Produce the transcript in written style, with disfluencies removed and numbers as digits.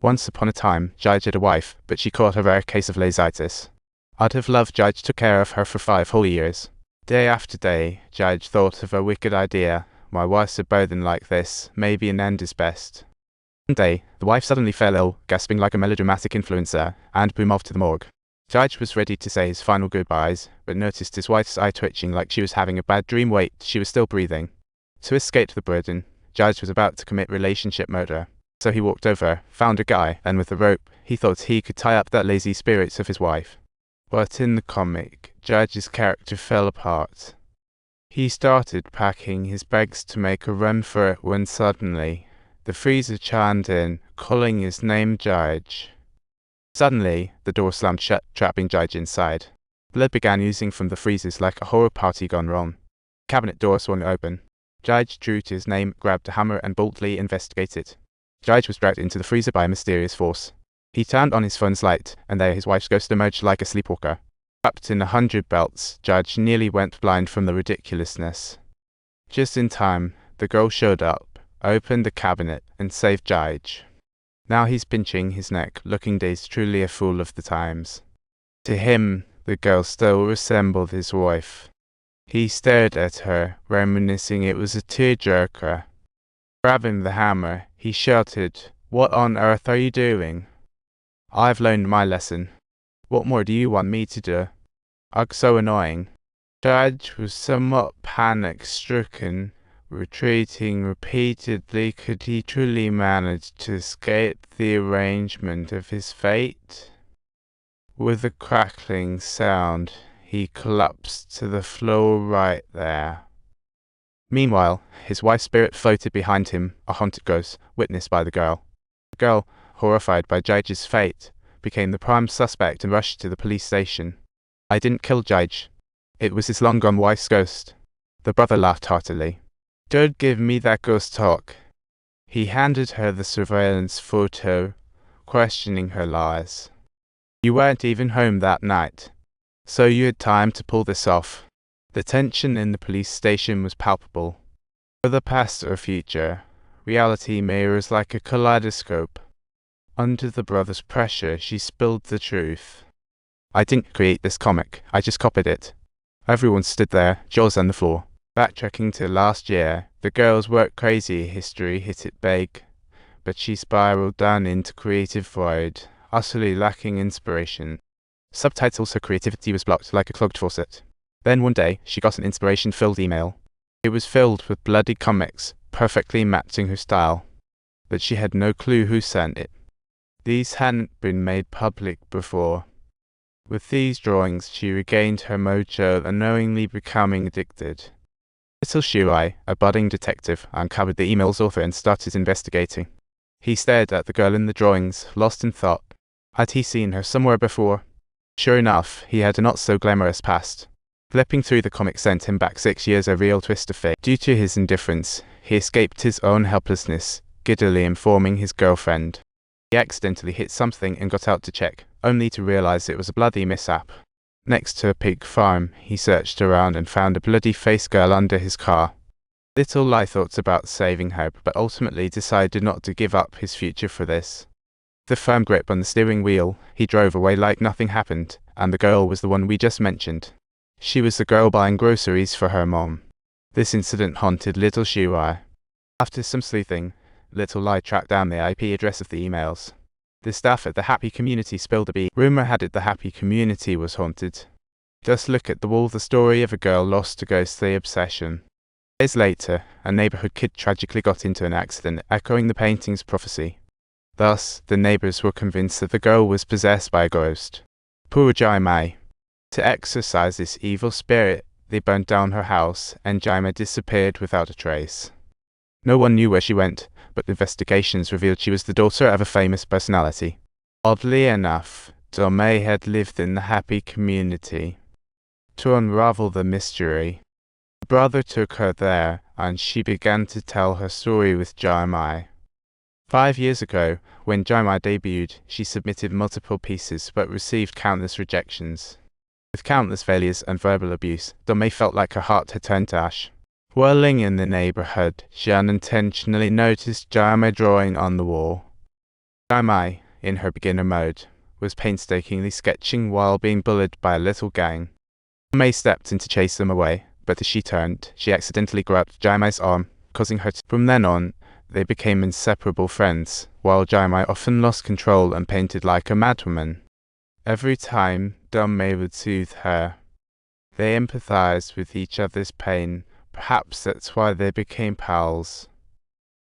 Once upon a time, Judge had a wife, but she caught a rare case of lazitis. Out of love, Judge took care of her for 5 whole years. Day after day, Judge thought of a wicked idea. My wife's a burden like this, maybe an end is best. One day, the wife suddenly fell ill, gasping like a melodramatic influencer, and boom off to the morgue. Judge was ready to say his final goodbyes, but noticed his wife's eye twitching like she was having a bad dream. Wait, she was still breathing. To escape the burden, Judge was about to commit relationship murder. So he walked over, found a guy, and with a rope, he thought he could tie up that lazy spirits of his wife. But in the comic, Judge's character fell apart. He started packing his bags to make a run for it when suddenly, the freezer chimed in, calling his name Judge. Suddenly, the door slammed shut, trapping Judge inside. Blood began oozing from the freezers like a horror party gone wrong. Cabinet door swung open. Judge drew to his name, grabbed a hammer, and boldly investigated. Judge was dragged into the freezer by a mysterious force. He turned on his phone's light, and there his wife's ghost emerged like a sleepwalker. Wrapped in 100 belts, Judge nearly went blind from the ridiculousness. Just in time, the girl showed up, opened the cabinet, and saved Judge. Now he's pinching his neck, looking dazed, truly a fool of the times. To him, the girl still resembled his wife. He stared at her, reminiscing it was a tearjerker. Grabbing the hammer, he shouted, "What on earth are you doing?" "I've learned my lesson. What more do you want me to do?" "Ugh, so annoying." Judge was somewhat panic-stricken, retreating repeatedly. Could he truly manage to escape the arrangement of his fate? With a crackling sound, he collapsed to the floor right there. Meanwhile, his wife's spirit floated behind him, a haunted ghost, witnessed by the girl. The girl, horrified by Judge's fate, became the prime suspect and rushed to the police station. "I didn't kill Judge. It was his long-gone wife's ghost." The brother laughed heartily. "Don't give me that ghost talk." He handed her the surveillance photo, questioning her lies. "You weren't even home that night, so you had time to pull this off." The tension in the police station was palpable. Whether past or future, reality mirrors like a kaleidoscope. Under the brother's pressure, she spilled the truth. "I didn't create this comic, I just copied it." Everyone stood there, jaws on the floor. Backtracking to last year, the girl's work crazy history hit it big, but she spiraled down into creative void, utterly lacking inspiration. Subtitles: her creativity was blocked like a clogged faucet. Then one day, she got an inspiration-filled email. It was filled with bloody comics, perfectly matching her style. But she had no clue who sent it. These hadn't been made public before. With these drawings, she regained her mojo, unknowingly becoming addicted. Little Shuai, a budding detective, uncovered the email's author and started investigating. He stared at the girl in the drawings, lost in thought. Had he seen her somewhere before? Sure enough, he had a not-so-glamorous past. Flipping through the comic sent him back 6 years, a real twist of fate. Due to his indifference, he escaped his own helplessness, giddily informing his girlfriend. He accidentally hit something and got out to check, only to realize it was a bloody mishap. Next to a pig farm, he searched around and found a bloody face girl under his car. Little Lai thought about saving her, but ultimately decided not to give up his future for this. With a firm grip on the steering wheel, he drove away like nothing happened, and the girl was the one we just mentioned. She was the girl buying groceries for her mom. This incident haunted Little Shuai. After some sleuthing, Little Lai tracked down the IP address of the emails. The staff at the Happy Community spilled a bead. Rumor had it the Happy Community was haunted. Just look at the wall, the story of a girl lost to ghostly obsession. Days later, a neighborhood kid tragically got into an accident, echoing the painting's prophecy. Thus, the neighbors were convinced that the girl was possessed by a ghost. Poor Jaimai. To exorcise this evil spirit, they burnt down her house, and Jaima disappeared without a trace. No one knew where she went, but investigations revealed she was the daughter of a famous personality. Oddly enough, Domei had lived in the Happy Community. To unravel the mystery, the brother took her there, and she began to tell her story with Jaimai. 5 years ago, when Jaimai debuted, she submitted multiple pieces but received countless rejections. With countless failures and verbal abuse, Domei felt like her heart had turned to ash. Whirling in the neighborhood, she unintentionally noticed Jaimai drawing on the wall. Jaimai, in her beginner mode, was painstakingly sketching while being bullied by a little gang. May stepped in to chase them away, but as she turned, she accidentally grabbed Jaimai's arm, causing her to. From then on, they became inseparable friends, while Jaimai often lost control and painted like a madwoman. Every time May would soothe her, they empathized with each other's pain. Perhaps that's why they became pals.